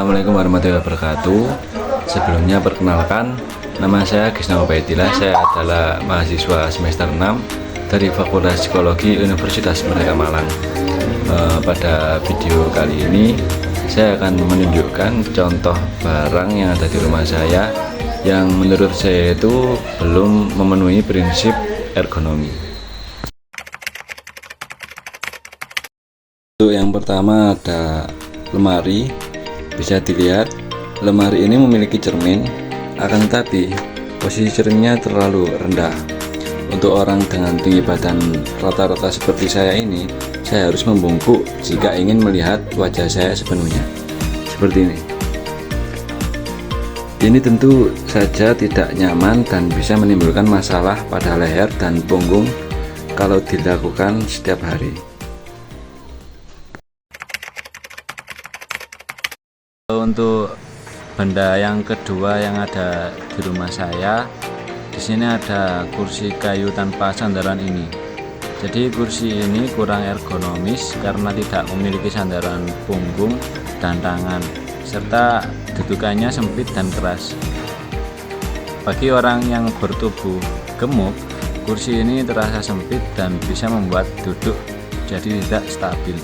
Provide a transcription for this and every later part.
Assalamualaikum warahmatullahi wabarakatuh. Sebelumnya perkenalkan, nama saya Gisna Ubaidillah. Saya adalah mahasiswa semester 6 dari Fakultas Psikologi Universitas Merdeka Malang. Pada video kali ini saya akan menunjukkan contoh barang yang ada di rumah saya yang menurut saya itu belum memenuhi prinsip ergonomi. Untuk yang pertama ada lemari. Bisa dilihat lemari ini memiliki cermin, akan tetapi posisi cerminnya terlalu rendah. Untuk orang dengan tinggi badan rata-rata seperti saya ini, saya harus membungkuk jika ingin melihat wajah saya sepenuhnya. Seperti ini. Ini tentu saja tidak nyaman dan bisa menimbulkan masalah pada leher dan punggung kalau dilakukan setiap hari. Untuk benda yang kedua yang ada di rumah saya, di sini ada kursi kayu tanpa sandaran ini. Jadi kursi ini kurang ergonomis karena tidak memiliki sandaran punggung dan tangan, serta dudukannya sempit dan keras. Bagi orang yang bertubuh gemuk, kursi ini terasa sempit dan bisa membuat duduk jadi tidak stabil.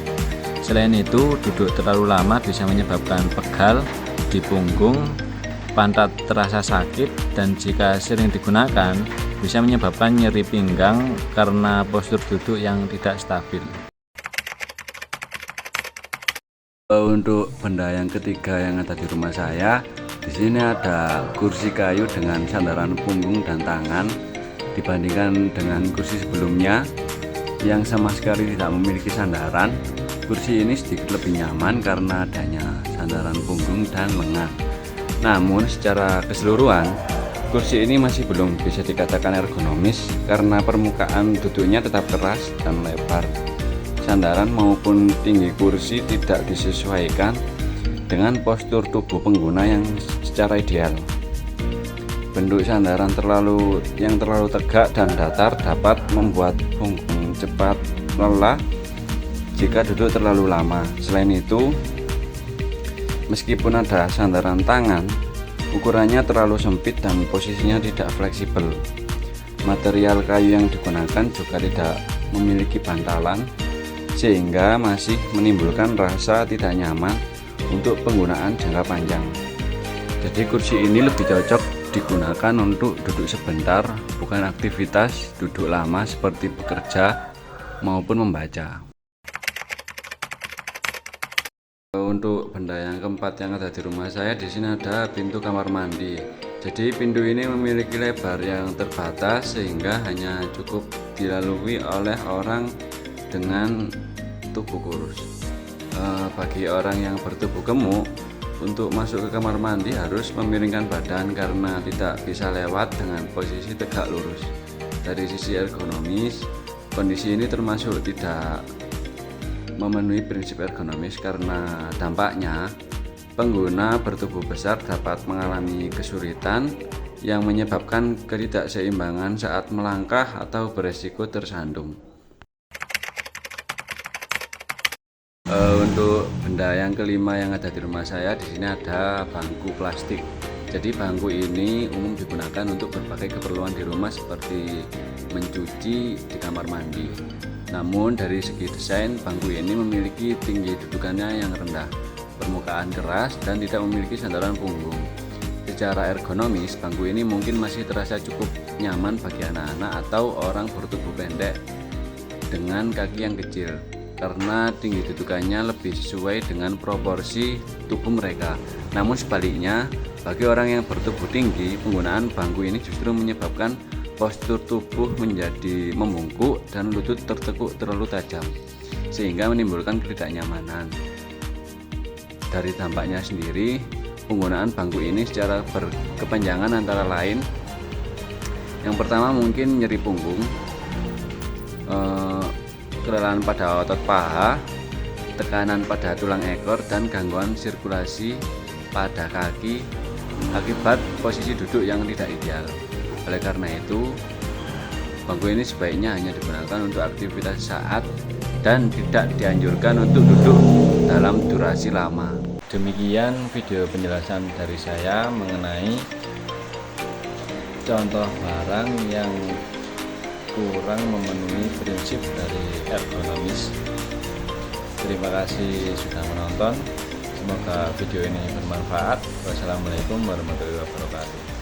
Selain itu, duduk terlalu lama bisa menyebabkan pegal di punggung, pantat terasa sakit, dan jika sering digunakan bisa menyebabkan nyeri pinggang karena postur duduk yang tidak stabil. Untuk benda yang ketiga yang ada di rumah saya, di sini ada kursi kayu dengan sandaran punggung dan tangan. Dibandingkan dengan kursi sebelumnya yang sama sekali tidak memiliki sandaran, kursi ini sedikit lebih nyaman karena adanya sandaran punggung dan lengan. Namun secara keseluruhan, kursi ini masih belum bisa dikatakan ergonomis karena permukaan duduknya tetap keras dan lebar. Sandaran maupun tinggi kursi tidak disesuaikan dengan postur tubuh pengguna yang secara ideal. Bentuk sandaran yang terlalu tegak dan datar dapat membuat punggung cepat lelah jika duduk terlalu lama. Selain itu, meskipun ada sandaran tangan, ukurannya terlalu sempit dan posisinya tidak fleksibel. Material kayu yang digunakan juga tidak memiliki bantalan, sehingga masih menimbulkan rasa tidak nyaman untuk penggunaan jangka panjang. Jadi kursi ini lebih cocok digunakan untuk duduk sebentar, bukan aktivitas duduk lama seperti bekerja maupun membaca. Untuk benda yang keempat yang ada di rumah saya, di sini ada pintu kamar mandi. Jadi pintu ini memiliki lebar yang terbatas sehingga hanya cukup dilalui oleh orang dengan tubuh kurus. Bagi orang yang bertubuh gemuk, untuk masuk ke kamar mandi harus memiringkan badan karena tidak bisa lewat dengan posisi tegak lurus. Dari sisi ergonomis, kondisi ini termasuk tidak memenuhi prinsip ergonomis karena dampaknya pengguna bertubuh besar dapat mengalami kesulitan yang menyebabkan ketidakseimbangan saat melangkah atau beresiko tersandung. Untuk benda yang kelima yang ada di rumah saya, di sini ada bangku plastik. Jadi bangku ini umum digunakan untuk berbagai keperluan di rumah seperti mencuci di kamar mandi. Namun dari segi desain, bangku ini memiliki tinggi dudukannya yang rendah, permukaan keras, dan tidak memiliki sandaran punggung. Secara ergonomis, bangku ini mungkin masih terasa cukup nyaman bagi anak-anak atau orang bertubuh pendek dengan kaki yang kecil, karena tinggi dudukannya lebih sesuai dengan proporsi tubuh mereka. Namun sebaliknya, bagi orang yang bertubuh tinggi, penggunaan bangku ini justru menyebabkan postur tubuh menjadi membungkuk dan lutut tertekuk terlalu tajam, sehingga menimbulkan ketidaknyamanan. Dari dampaknya sendiri, penggunaan bangku ini secara berkepanjangan antara lain, yang pertama mungkin nyeri punggung, kelelahan pada otot paha, tekanan pada tulang ekor, dan gangguan sirkulasi pada kaki akibat posisi duduk yang tidak ideal. Oleh karena itu, bangku ini sebaiknya hanya digunakan untuk aktivitas saat dan tidak dianjurkan untuk duduk dalam durasi lama. Demikian video penjelasan dari saya mengenai contoh barang yang kurang memenuhi prinsip dari ergonomis. Terima kasih sudah menonton. Semoga video ini bermanfaat. Wassalamualaikum warahmatullahi wabarakatuh.